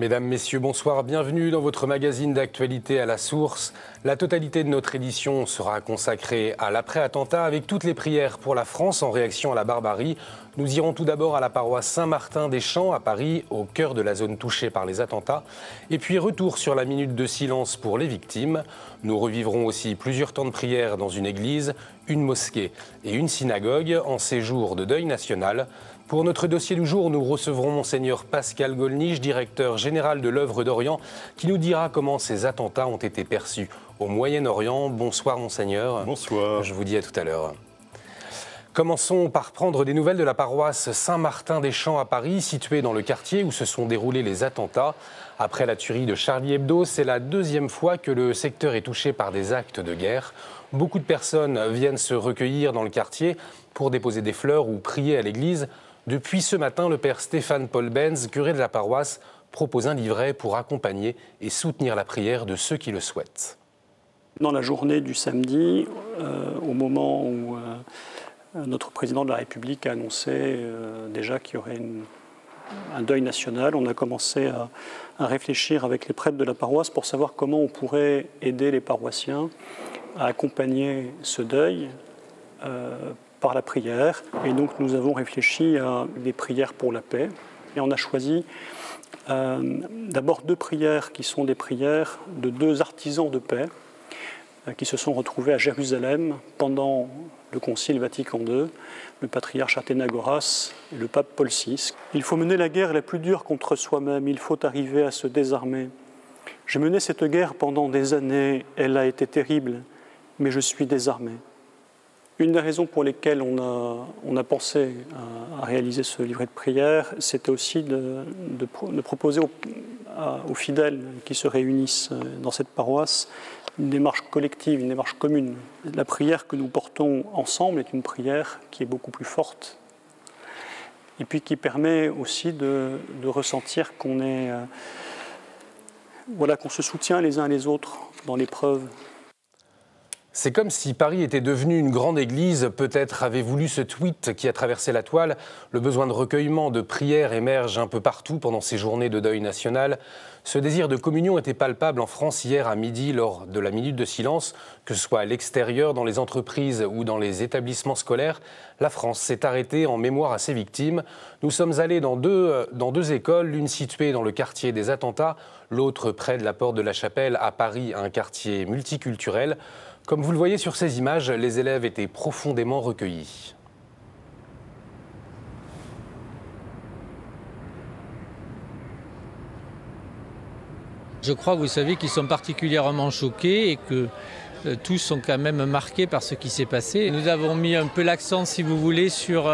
Mesdames, Messieurs, bonsoir, bienvenue dans votre magazine d'actualité à la source. La totalité de notre édition sera consacrée à l'après-attentat avec toutes les prières pour la France en réaction à la barbarie. Nous irons tout d'abord à la paroisse Saint-Martin-des-Champs à Paris, au cœur de la zone touchée par les attentats. Et puis retour sur la minute de silence pour les victimes. Nous revivrons aussi plusieurs temps de prière dans une église, une mosquée et une synagogue en ces jours de deuil national. Pour notre dossier du jour, nous recevrons Monseigneur Pascal Gollnisch, directeur général de l'œuvre d'Orient, qui nous dira comment ces attentats ont été perçus au Moyen-Orient. Bonsoir Monseigneur. Bonsoir. Je vous dis à tout à l'heure. Commençons par prendre des nouvelles de la paroisse Saint-Martin-des-Champs à Paris, située dans le quartier où se sont déroulés les attentats. Après la tuerie de Charlie Hebdo, c'est la deuxième fois que le secteur est touché par des actes de guerre. Beaucoup de personnes viennent se recueillir dans le quartier pour déposer des fleurs ou prier à l'église. Depuis ce matin, le père Stéphane Paul Benz, curé de la paroisse, propose un livret pour accompagner et soutenir la prière de ceux qui le souhaitent. Dans la journée du samedi, au moment où notre président de la République a annoncé déjà qu'il y aurait un deuil national, on a commencé à réfléchir avec les prêtres de la paroisse pour savoir comment on pourrait aider les paroissiens à accompagner ce deuil par la prière. Et donc nous avons réfléchi à des prières pour la paix. Et on a choisi d'abord deux prières qui sont des prières de deux artisans de paix qui se sont retrouvés à Jérusalem pendant le Concile Vatican II, le patriarche Athénagoras et le pape Paul VI. Il faut mener la guerre la plus dure contre soi-même, il faut arriver à se désarmer. J'ai mené cette guerre pendant des années, elle a été terrible, mais je suis désarmé. Une des raisons pour lesquelles on a pensé à réaliser ce livret de prière, c'était aussi de proposer aux fidèles qui se réunissent dans cette paroisse une démarche collective, une démarche commune. La prière que nous portons ensemble est une prière qui est beaucoup plus forte et puis qui permet aussi de ressentir qu'on se soutient les uns les autres dans l'épreuve. C'est comme si Paris était devenu une grande église. Peut-être avez-vous lu ce tweet qui a traversé la toile. Le besoin de recueillement, de prière émerge un peu partout pendant ces journées de deuil national. Ce désir de communion était palpable en France hier à midi lors de la minute de silence. Que ce soit à l'extérieur, dans les entreprises ou dans les établissements scolaires, la France s'est arrêtée en mémoire à ses victimes. Nous sommes allés dans deux écoles, l'une située dans le quartier des attentats, l'autre près de la porte de la Chapelle à Paris, un quartier multiculturel. Comme vous le voyez sur ces images, les élèves étaient profondément recueillis. Je crois, vous savez, qu'ils sont particulièrement choqués et que tous sont quand même marqués par ce qui s'est passé. Nous avons mis un peu l'accent, si vous voulez, sur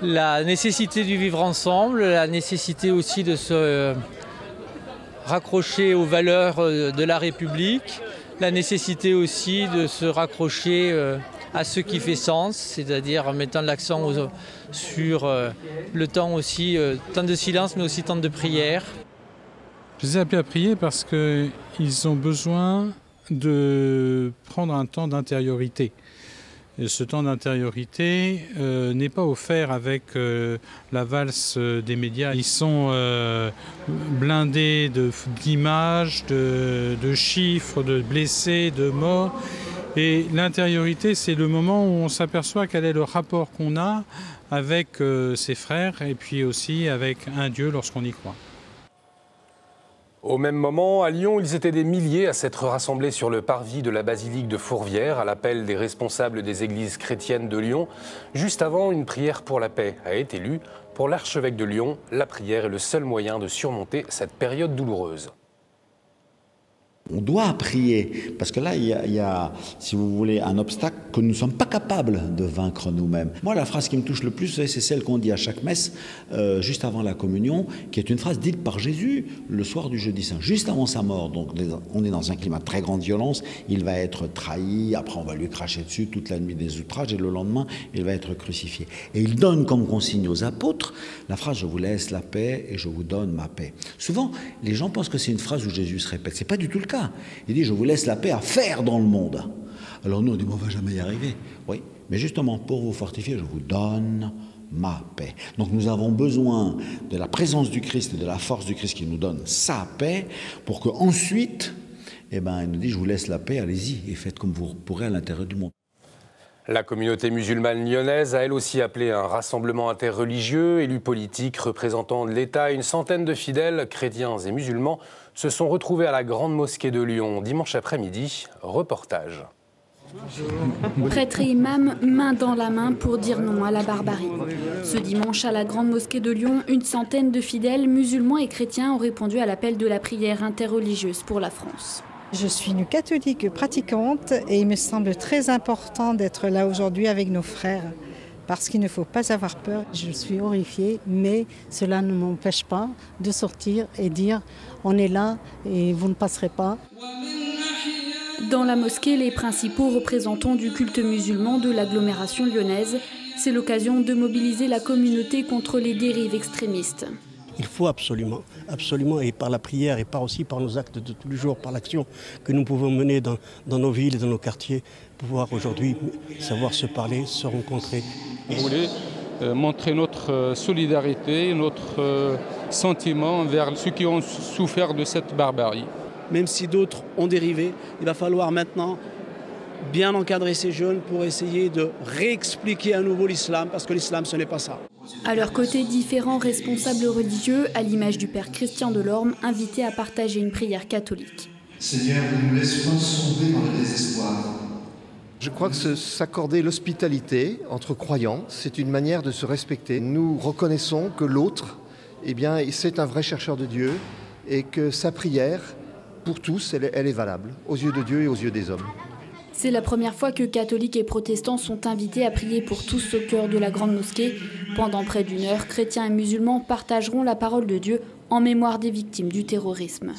la nécessité du vivre ensemble, la nécessité aussi de se raccrocher aux valeurs de la République, la nécessité aussi de se raccrocher à ce qui fait sens, c'est-à-dire en mettant l'accent sur le temps aussi, temps de silence mais aussi temps de prière. Je les ai appelés à prier parce qu'ils ont besoin de prendre un temps d'intériorité. Et ce temps d'intériorité n'est pas offert avec la valse des médias. Ils sont blindés d'images, de chiffres, de blessés, de morts. Et l'intériorité, c'est le moment où on s'aperçoit quel est le rapport qu'on a avec ses frères et puis aussi avec un Dieu lorsqu'on y croit. Au même moment, à Lyon, ils étaient des milliers à s'être rassemblés sur le parvis de la basilique de Fourvière à l'appel des responsables des églises chrétiennes de Lyon. Juste avant, une prière pour la paix a été lue. Pour l'archevêque de Lyon, la prière est le seul moyen de surmonter cette période douloureuse. On doit prier, parce que là, il y a, si vous voulez, un obstacle que nous ne sommes pas capables de vaincre nous-mêmes. Moi, la phrase qui me touche le plus, c'est celle qu'on dit à chaque messe, juste avant la communion, qui est une phrase dite par Jésus le soir du jeudi saint, juste avant sa mort. Donc, on est dans un climat de très grande violence. Il va être trahi, après on va lui cracher dessus toute la nuit des outrages, et le lendemain, il va être crucifié. Et il donne comme consigne aux apôtres la phrase « Je vous laisse la paix et je vous donne ma paix ». Souvent, les gens pensent que c'est une phrase où Jésus se répète. C'est pas du tout le cas. Il dit « Je vous laisse la paix à faire dans le monde ». Alors nous, on dit « On ne va jamais y arriver ». Oui, mais justement, pour vous fortifier, je vous donne ma paix. Donc nous avons besoin de la présence du Christ et de la force du Christ qui nous donne sa paix pour qu'ensuite, il nous dit, je vous laisse la paix, allez-y et faites comme vous pourrez à l'intérieur du monde. La communauté musulmane lyonnaise a elle aussi appelé un rassemblement interreligieux. Élus politiques, représentants de l'État, une centaine de fidèles, chrétiens et musulmans, se sont retrouvés à la Grande Mosquée de Lyon dimanche après-midi. Reportage. Prêtres et imams, main dans la main pour dire non à la barbarie. Ce dimanche, à la Grande Mosquée de Lyon, une centaine de fidèles, musulmans et chrétiens, ont répondu à l'appel de la prière interreligieuse pour la France. Je suis une catholique pratiquante et il me semble très important d'être là aujourd'hui avec nos frères parce qu'il ne faut pas avoir peur. Je suis horrifiée, mais cela ne m'empêche pas de sortir et dire on est là et vous ne passerez pas. Dans la mosquée, les principaux représentants du culte musulman de l'agglomération lyonnaise, c'est l'occasion de mobiliser la communauté contre les dérives extrémistes. Il faut absolument, et par la prière et aussi par nos actes de tous les jours, par l'action que nous pouvons mener dans nos villes et dans nos quartiers, pouvoir aujourd'hui savoir se parler, se rencontrer. On voulait montrer notre solidarité, notre sentiment envers ceux qui ont souffert de cette barbarie. Même si d'autres ont dérivé, il va falloir maintenant bien encadrer ces jeunes pour essayer de réexpliquer à nouveau l'islam, parce que l'islam, ce n'est pas ça. À leur côté, différents responsables religieux, à l'image du père Christian Delorme, invités à partager une prière catholique. Seigneur, ne nous laisse pas sombrer dans le désespoir. Je crois que s'accorder l'hospitalité entre croyants, c'est une manière de se respecter. Nous reconnaissons que l'autre, c'est un vrai chercheur de Dieu et que sa prière, pour tous, elle est valable, aux yeux de Dieu et aux yeux des hommes. C'est la première fois que catholiques et protestants sont invités à prier pour tous au cœur de la Grande Mosquée. Pendant près d'une heure, chrétiens et musulmans partageront la parole de Dieu en mémoire des victimes du terrorisme.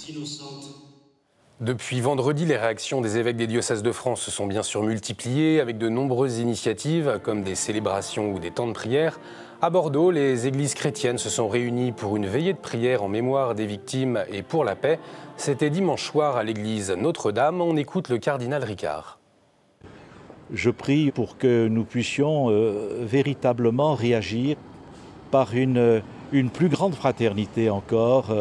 Depuis vendredi, les réactions des évêques des diocèses de France se sont bien sûr multipliées avec de nombreuses initiatives comme des célébrations ou des temps de prière. À Bordeaux, les églises chrétiennes se sont réunies pour une veillée de prière en mémoire des victimes et pour la paix. C'était dimanche soir à l'église Notre-Dame. On écoute le cardinal Ricard. Je prie pour que nous puissions véritablement réagir par une plus grande fraternité encore,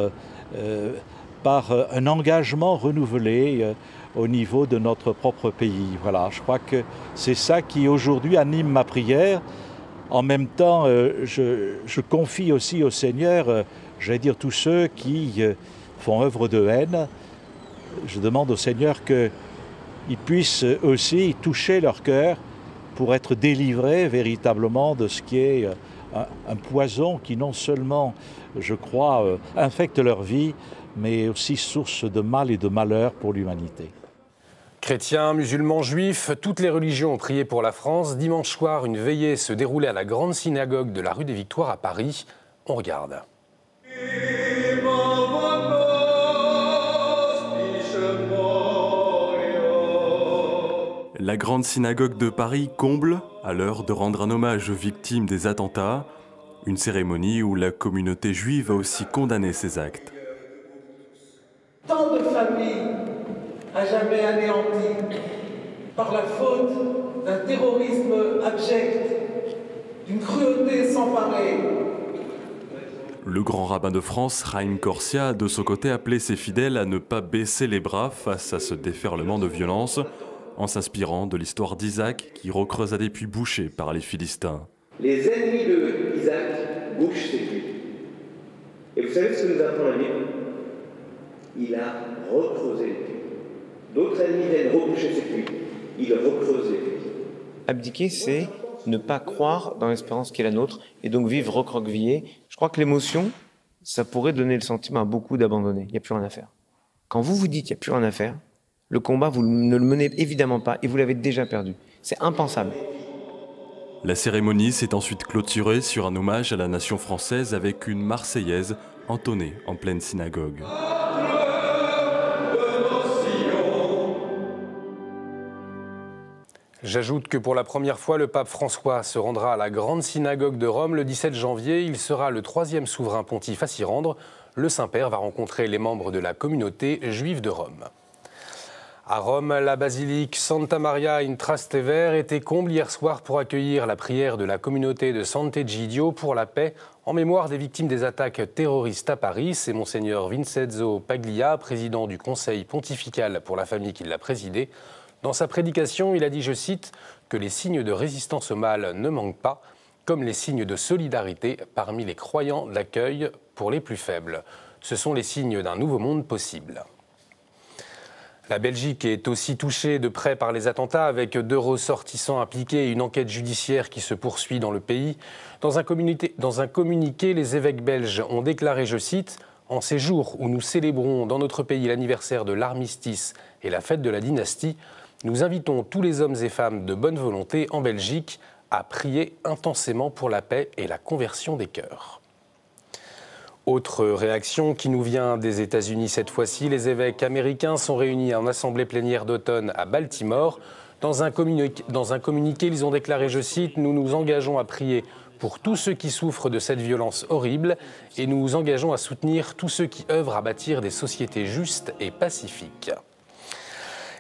par un engagement renouvelé au niveau de notre propre pays. Voilà, je crois que c'est ça qui aujourd'hui anime ma prière. En même temps, je confie aussi au Seigneur, j'allais dire tous ceux qui font œuvre de haine. Je demande au Seigneur qu'ils puissent aussi toucher leur cœur pour être délivrés véritablement de ce qui est un poison qui non seulement, je crois, infecte leur vie, mais aussi source de mal et de malheur pour l'humanité. Chrétiens, musulmans, juifs, toutes les religions ont prié pour la France. Dimanche soir, une veillée se déroulait à la grande synagogue de la rue des Victoires à Paris. On regarde. La grande synagogue de Paris comble, à l'heure de rendre un hommage aux victimes des attentats, une cérémonie où la communauté juive a aussi condamné ces actes. Tant de familles à jamais anéanties par la faute d'un terrorisme abject, d'une cruauté sans pareille. Le grand rabbin de France, Chaim Corsia, de son côté, appelait ses fidèles à ne pas baisser les bras face à ce déferlement de violence, en s'inspirant de l'histoire d'Isaac qui recreusa des puits bouchés par les Philistins. Les ennemis d'Isaac bouchent ses puits. Et vous savez ce que nous apprend la Bible? Il a recreusé les puits. D'autres ennemis viennent reboucher ses puits. Il a recreusé les puits. Abdiquer, c'est ne pas croire dans l'espérance qui est la nôtre et donc vivre recroquevillé. Je crois que l'émotion, ça pourrait donner le sentiment à beaucoup d'abandonner. Il n'y a plus rien à faire. Quand vous vous dites qu'il n'y a plus rien à faire, le combat, vous ne le menez évidemment pas et vous l'avez déjà perdu. C'est impensable. La cérémonie s'est ensuite clôturée sur un hommage à la nation française avec une Marseillaise entonnée en pleine synagogue. J'ajoute que pour la première fois, le pape François se rendra à la grande synagogue de Rome le 17 janvier. Il sera le 3e souverain pontife à s'y rendre. Le Saint-Père va rencontrer les membres de la communauté juive de Rome. À Rome, la basilique Santa Maria in Trastevere était comble hier soir pour accueillir la prière de la communauté de Sant'Egidio pour la paix en mémoire des victimes des attaques terroristes à Paris. C'est Monseigneur Vincenzo Paglia, président du Conseil pontifical pour la famille qui l'a présidé. Dans sa prédication, il a dit, je cite, que les signes de résistance au mal ne manquent pas, comme les signes de solidarité parmi les croyants d'accueil pour les plus faibles. Ce sont les signes d'un nouveau monde possible. La Belgique est aussi touchée de près par les attentats, avec 2 ressortissants impliqués et une enquête judiciaire qui se poursuit dans le pays. Dans un communiqué, les évêques belges ont déclaré, je cite, « En ces jours où nous célébrons dans notre pays l'anniversaire de l'armistice et la fête de la dynastie, nous invitons tous les hommes et femmes de bonne volonté en Belgique à prier intensément pour la paix et la conversion des cœurs. » Autre réaction qui nous vient des États-Unis cette fois-ci, les évêques américains sont réunis en assemblée plénière d'automne à Baltimore. Dans un communiqué, ils ont déclaré, je cite, « Nous nous engageons à prier pour tous ceux qui souffrent de cette violence horrible et nous nous engageons à soutenir tous ceux qui œuvrent à bâtir des sociétés justes et pacifiques. »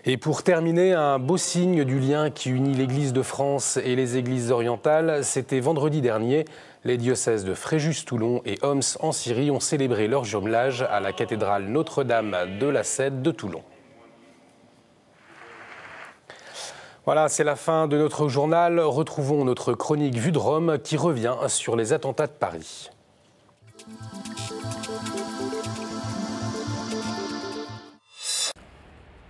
Et pour terminer, un beau signe du lien qui unit l'Église de France et les églises orientales, c'était vendredi dernier. Les diocèses de Fréjus-Toulon et Homs en Syrie ont célébré leur jumelage à la cathédrale Notre-Dame de la Cède de Toulon. Voilà, c'est la fin de notre journal. Retrouvons notre chronique Vue de Rome qui revient sur les attentats de Paris.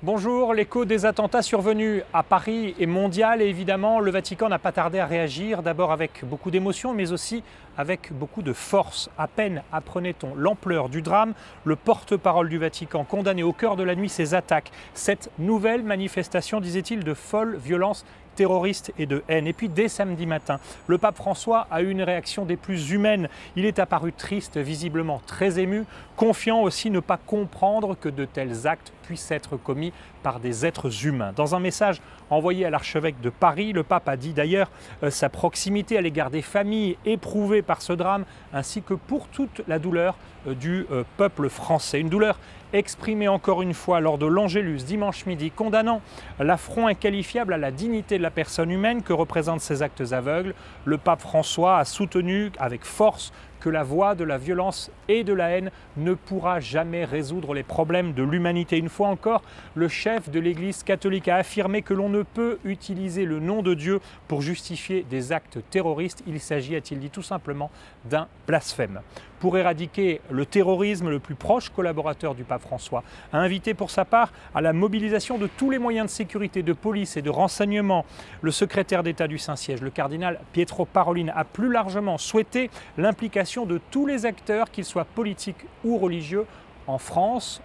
Bonjour, l'écho des attentats survenus à Paris est mondial et évidemment le Vatican n'a pas tardé à réagir, d'abord avec beaucoup d'émotion mais aussi avec beaucoup de force. À peine apprenait-on l'ampleur du drame, le porte-parole du Vatican condamnait au cœur de la nuit ces attaques, cette nouvelle manifestation, disait-il, de folle violence terroriste et de haine. Et puis dès samedi matin, le pape François a eu une réaction des plus humaines. Il est apparu triste, visiblement très ému, confiant aussi ne pas comprendre que de tels actes puissent être commis par des êtres humains. Dans un message envoyé à l'archevêque de Paris, le pape a dit d'ailleurs sa proximité à l'égard des familles éprouvées par ce drame, ainsi que pour toute la douleur du peuple français. Une douleur exprimée encore une fois lors de l'Angélus dimanche midi, condamnant l'affront inqualifiable à la dignité de la personne humaine que représentent ces actes aveugles. Le pape François a soutenu avec force que la voie de la violence et de la haine ne pourra jamais résoudre les problèmes de l'humanité. Une fois encore, le chef de l'Église catholique a affirmé que l'on ne peut utiliser le nom de Dieu pour justifier des actes terroristes. Il s'agit, a-t-il dit, tout simplement d'un blasphème. Pour éradiquer le terrorisme, le plus proche collaborateur du pape François a invité pour sa part à la mobilisation de tous les moyens de sécurité, de police et de renseignement. Le secrétaire d'État du Saint-Siège, le cardinal Pietro Parolin, a plus largement souhaité l'implication de tous les acteurs, qu'ils soient politiques ou religieux, en France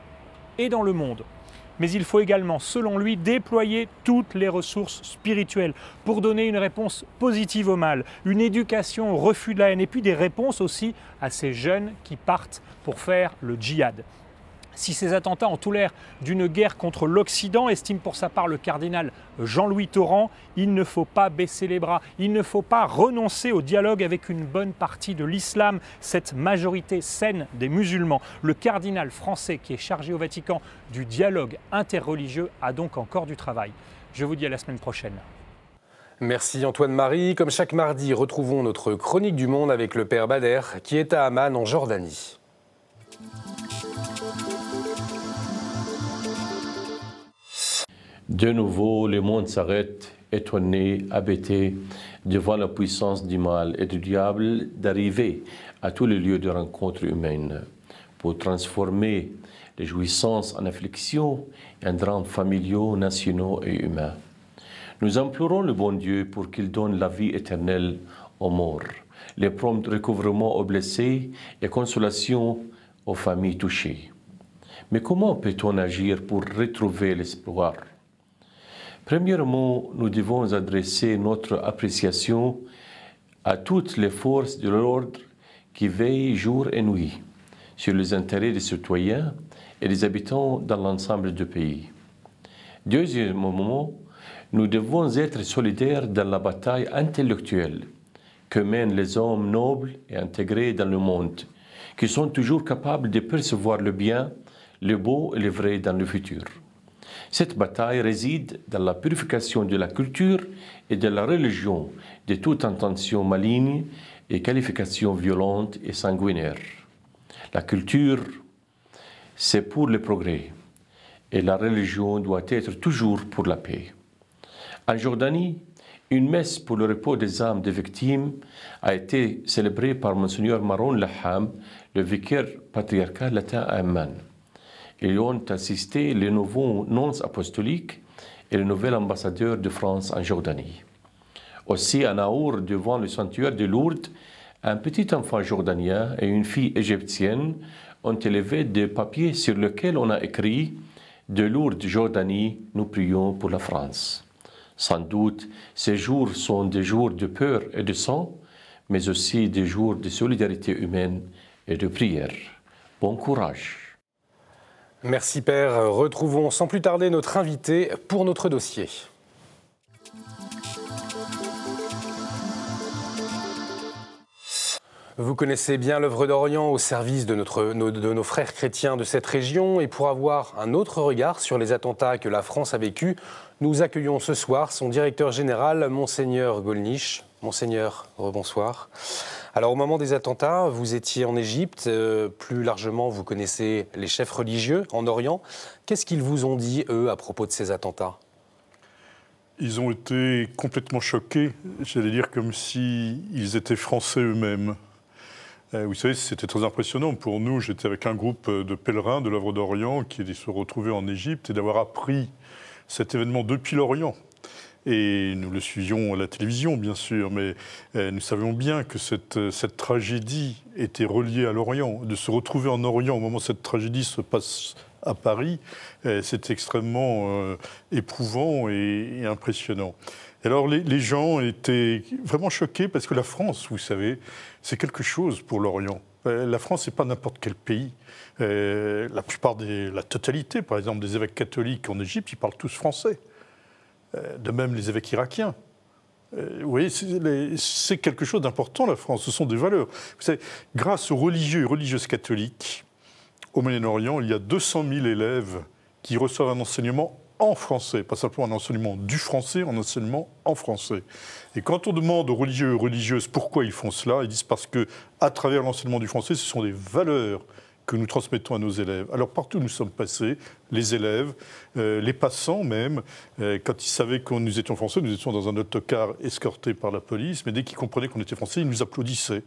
et dans le monde. Mais il faut également, selon lui, déployer toutes les ressources spirituelles pour donner une réponse positive au mal, une éducation au refus de la haine et puis des réponses aussi à ces jeunes qui partent pour faire le djihad. Si ces attentats ont tout l'air d'une guerre contre l'Occident, estime pour sa part le cardinal Jean-Louis Torrent, il ne faut pas baisser les bras, il ne faut pas renoncer au dialogue avec une bonne partie de l'islam, cette majorité saine des musulmans. Le cardinal français qui est chargé au Vatican du dialogue interreligieux a donc encore du travail. Je vous dis à la semaine prochaine. Merci Antoine-Marie. Comme chaque mardi, retrouvons notre chronique du monde avec le Père Bader qui est à Amman en Jordanie. De nouveau, le monde s'arrête, étonné, hébété, devant la puissance du mal et du diable d'arriver à tous les lieux de rencontre humaine pour transformer les jouissances en affliction et en drames familiaux, nationaux et humains. Nous implorons le bon Dieu pour qu'il donne la vie éternelle aux morts, les prompt recouvrements aux blessés et consolation aux familles touchées. Mais comment peut-on agir pour retrouver l'espoir? Premièrement, nous devons adresser notre appréciation à toutes les forces de l'ordre qui veillent jour et nuit sur les intérêts des citoyens et des habitants dans l'ensemble du pays. Deuxièmement, nous devons être solidaires dans la bataille intellectuelle que mènent les hommes nobles et intégrés dans le monde, qui sont toujours capables de percevoir le bien, le beau et le vrai dans le futur. Cette bataille réside dans la purification de la culture et de la religion de toute intention maligne et qualification violente et sanguinaire. La culture, c'est pour le progrès, et la religion doit être toujours pour la paix. En Jordanie, une messe pour le repos des âmes des victimes a été célébrée par Monseigneur Maroun Laham, le vicaire patriarcal latin à Amman. Ils y ont assisté les nouveaux nonces apostoliques et le nouvel ambassadeur de France en Jordanie. Aussi, à Naour, devant le sanctuaire de Lourdes, un petit enfant jordanien et une fille égyptienne ont élevé des papiers sur lesquels on a écrit « De Lourdes, Jordanie, nous prions pour la France ». Sans doute, ces jours sont des jours de peur et de sang, mais aussi des jours de solidarité humaine et de prière. Bon courage. Merci Père. Retrouvons sans plus tarder notre invité pour notre dossier. Vous connaissez bien l'œuvre d'Orient au service de nos frères chrétiens de cette région. Et pour avoir un autre regard sur les attentats que la France a vécus, nous accueillons ce soir son directeur général, Monseigneur Golnisch. Monseigneur, rebonsoir. Alors au moment des attentats, vous étiez en Égypte. Plus largement, vous connaissez les chefs religieux en Orient. Qu'est-ce qu'ils vous ont dit, eux, à propos de ces attentats ? Ils ont été complètement choqués, j'allais dire comme s'ils étaient français eux-mêmes. Vous savez, c'était très impressionnant pour nous. J'étais avec un groupe de pèlerins de l'œuvre d'Orient qui se retrouvaient en Égypte et d'avoir appris cet événement depuis l'Orient. Et nous le suivions à la télévision, bien sûr, mais nous savions bien que cette tragédie était reliée à l'Orient. De se retrouver en Orient au moment où cette tragédie se passe à Paris, c'est extrêmement éprouvant et impressionnant. Et alors les gens étaient vraiment choqués parce que la France, vous savez, c'est quelque chose pour l'Orient. La France, c'est pas n'importe quel pays. La totalité, par exemple, des évêques catholiques en Égypte, ils parlent tous français. De même les évêques irakiens. Vous voyez, c'est quelque chose d'important, la France. Ce sont des valeurs. Vous savez, grâce aux religieux et religieuses catholiques, au Moyen-Orient, il y a 200 000 élèves qui reçoivent un enseignement en français, pas simplement un enseignement du français, un enseignement en français. Et quand on demande aux religieux et religieuses pourquoi ils font cela, ils disent parce que, à travers l'enseignement du français, ce sont des valeurs que nous transmettons à nos élèves. Alors partout où nous sommes passés, les élèves, les passants même, quand ils savaient que nous étions français, nous étions dans un autocar escorté par la police, mais dès qu'ils comprenaient qu'on était français, ils nous applaudissaient.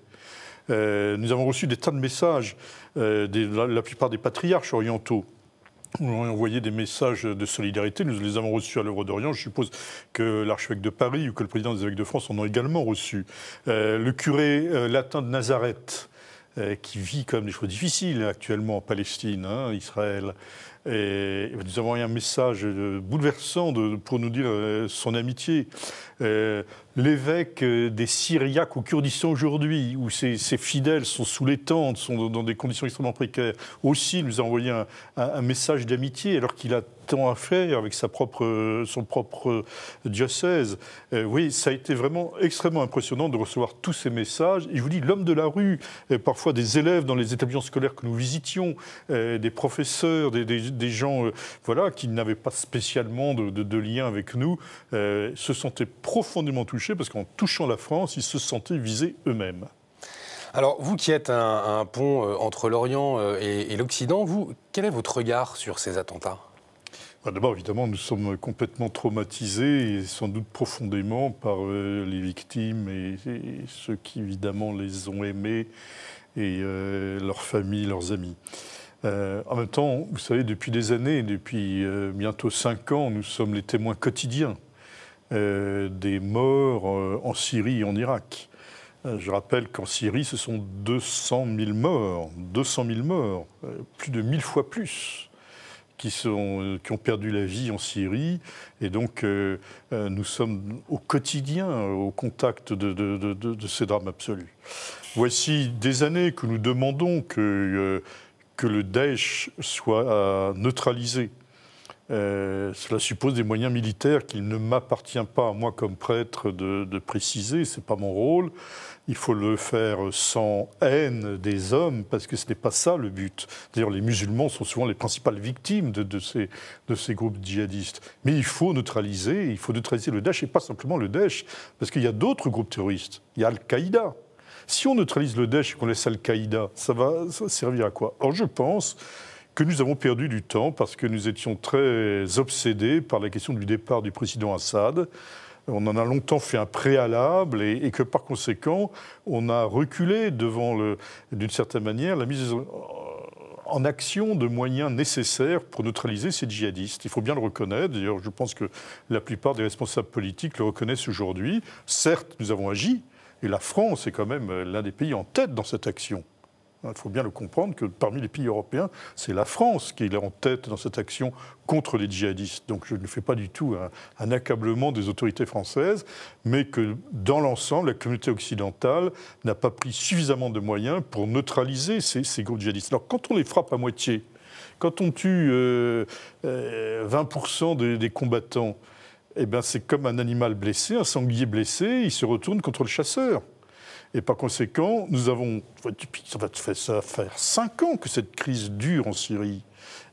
Nous avons reçu des tas de messages, la plupart des patriarches orientaux. Nous avons envoyé des messages de solidarité, nous les avons reçus à l'œuvre d'Orient. Je suppose que l'archevêque de Paris ou que le président des évêques de France en ont également reçu. Le curé latin de Nazareth, qui vit quand même des choses difficiles actuellement en Palestine, Israël. Et nous avons envoyé un message bouleversant pour nous dire son amitié. L'évêque des Syriaques au Kurdistan aujourd'hui, où ses fidèles sont sous les tentes, sont dans des conditions extrêmement précaires, aussi nous a envoyé un message d'amitié, alors qu'il a tant à faire avec son propre diocèse. Oui, ça a été vraiment extrêmement impressionnant de recevoir tous ces messages. Et je vous dis, l'homme de la rue, parfois des élèves dans les établissements scolaires que nous visitions, des professeurs, des gens qui n'avaient pas spécialement de lien avec nous, se sentaient profondément touchés parce qu'en touchant la France, ils se sentaient visés eux-mêmes. Alors, vous qui êtes un pont entre l'Orient et l'Occident, quel est votre regard sur ces attentats ? D'abord, évidemment, nous sommes complètement traumatisés et sans doute profondément par les victimes et ceux qui, évidemment, les ont aimés et leurs familles, leurs amis. En même temps, vous savez, depuis des années, depuis bientôt 5 ans, nous sommes les témoins quotidiens des morts en Syrie et en Irak. Je rappelle qu'en Syrie, ce sont 200 000 morts, plus de 1000 fois plus, qui ont perdu la vie en Syrie. Et donc, nous sommes au quotidien au contact de ces drames absolus. Voici des années que nous demandons que le Daesh soit neutralisé. Cela suppose des moyens militaires qu'il ne m'appartient pas à moi comme prêtre de préciser, ce n'est pas mon rôle. Il faut le faire sans haine des hommes, parce que ce n'est pas ça le but. D'ailleurs, les musulmans sont souvent les principales victimes de ces groupes djihadistes. Mais il faut neutraliser le Daesh, et pas simplement le Daesh, parce qu'il y a d'autres groupes terroristes. Il y a Al-Qaïda. Si on neutralise le Daesh et qu'on laisse Al-Qaïda, ça va servir à quoi? Or, je pense que nous avons perdu du temps parce que nous étions très obsédés par la question du départ du président Assad. On en a longtemps fait un préalable et que par conséquent, on a reculé devant, d'une certaine manière, la mise en action de moyens nécessaires pour neutraliser ces djihadistes. Il faut bien le reconnaître. D'ailleurs, je pense que la plupart des responsables politiques le reconnaissent aujourd'hui. Certes, nous avons agi, et la France est quand même l'un des pays en tête dans cette action. Il faut bien le comprendre que parmi les pays européens, c'est la France qui est en tête dans cette action contre les djihadistes. Donc je ne fais pas du tout un accablement des autorités françaises, mais que dans l'ensemble, la communauté occidentale n'a pas pris suffisamment de moyens pour neutraliser ces groupes djihadistes. Alors quand on les frappe à moitié, quand on tue 20% des combattants, eh ben, c'est comme un animal blessé, un sanglier blessé, il se retourne contre le chasseur. Et par conséquent, ça va faire 5 ans que cette crise dure en Syrie.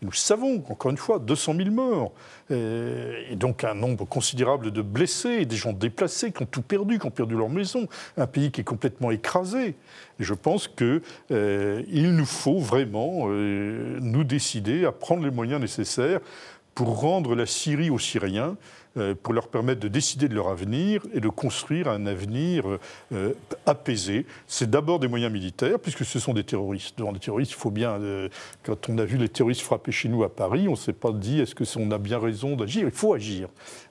Et nous savons, encore une fois, 200 000 morts. Et donc un nombre considérable de blessés, des gens déplacés qui ont tout perdu, qui ont perdu leur maison. Un pays qui est complètement écrasé. Et je pense qu'il nous faut vraiment nous décider à prendre les moyens nécessaires pour rendre la Syrie aux Syriens, pour leur permettre de décider de leur avenir et de construire un avenir apaisé. C'est d'abord des moyens militaires, puisque ce sont des terroristes. Devant les terroristes, il faut bien... quand on a vu les terroristes frapper chez nous à Paris, on ne s'est pas dit est-ce qu'on a bien raison d'agir. Il faut agir.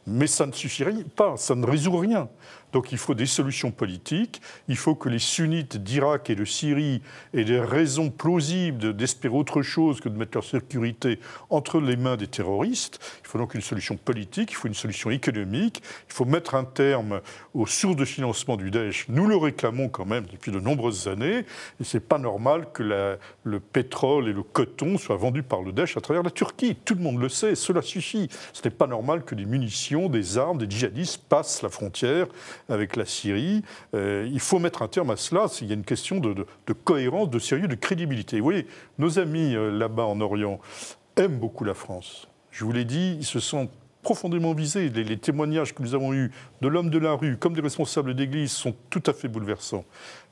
Mais ça ne suffirait pas, ça ne résout rien. Donc il faut des solutions politiques, il faut que les sunnites d'Irak et de Syrie aient des raisons plausibles d'espérer autre chose que de mettre leur sécurité entre les mains des terroristes. Il faut donc une solution politique, il faut une solution économique, il faut mettre un terme aux sources de financement du Daesh. Nous le réclamons quand même depuis de nombreuses années, et ce n'est pas normal que le pétrole et le coton soient vendus par le Daesh à travers la Turquie. Tout le monde le sait, cela suffit. Ce n'est pas normal que des munitions, des armes, des djihadistes passent la frontière avec la Syrie. Il faut mettre un terme à cela. Il y a une question de cohérence, de sérieux, de crédibilité. Vous voyez, nos amis là-bas en Orient aiment beaucoup la France. Je vous l'ai dit, ils se sentent profondément visés. Les témoignages que nous avons eus de l'homme de la rue comme des responsables d'église sont tout à fait bouleversants.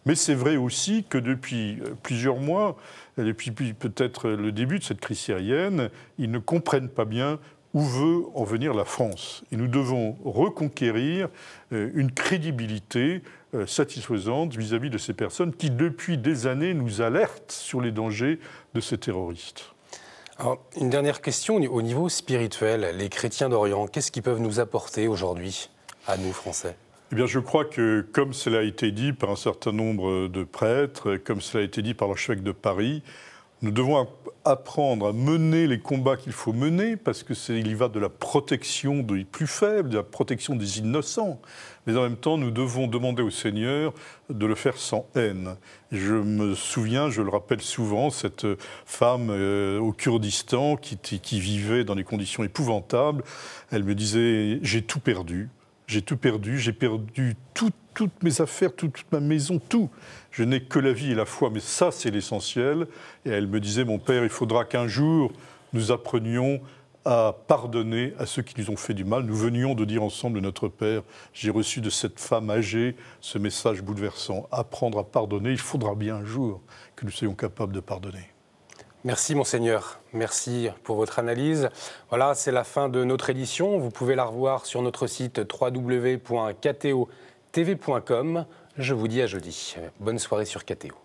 Mais c'est vrai aussi que depuis plusieurs mois, depuis peut-être le début de cette crise syrienne, ils ne comprennent pas bien où veut en venir la France. Et nous devons reconquérir une crédibilité satisfaisante vis-à-vis de ces personnes qui, depuis des années, nous alertent sur les dangers de ces terroristes. Alors, une dernière question au niveau spirituel. Les chrétiens d'Orient, qu'est-ce qu'ils peuvent nous apporter aujourd'hui, à nous, Français ? Eh bien, je crois que, comme cela a été dit par un certain nombre de prêtres, comme cela a été dit par l'archevêque de Paris, nous devons apprendre à mener les combats qu'il faut mener, parce qu'il y va de la protection des plus faibles, de la protection des innocents. Mais en même temps, nous devons demander au Seigneur de le faire sans haine. Je me souviens, je le rappelle souvent, cette femme au Kurdistan qui vivait dans des conditions épouvantables. Elle me disait « j'ai tout perdu. J'ai tout perdu, j'ai perdu toutes mes affaires, toute ma maison, tout. Je n'ai que la vie et la foi, mais ça, c'est l'essentiel. » Et elle me disait, mon père, il faudra qu'un jour, nous apprenions à pardonner à ceux qui nous ont fait du mal. Nous venions de dire ensemble, notre Père, j'ai reçu de cette femme âgée ce message bouleversant. Apprendre à pardonner, il faudra bien un jour que nous soyons capables de pardonner. Merci Monseigneur, merci pour votre analyse. Voilà, c'est la fin de notre édition. Vous pouvez la revoir sur notre site www.ktotv.com. Je vous dis à jeudi. Bonne soirée sur KTO.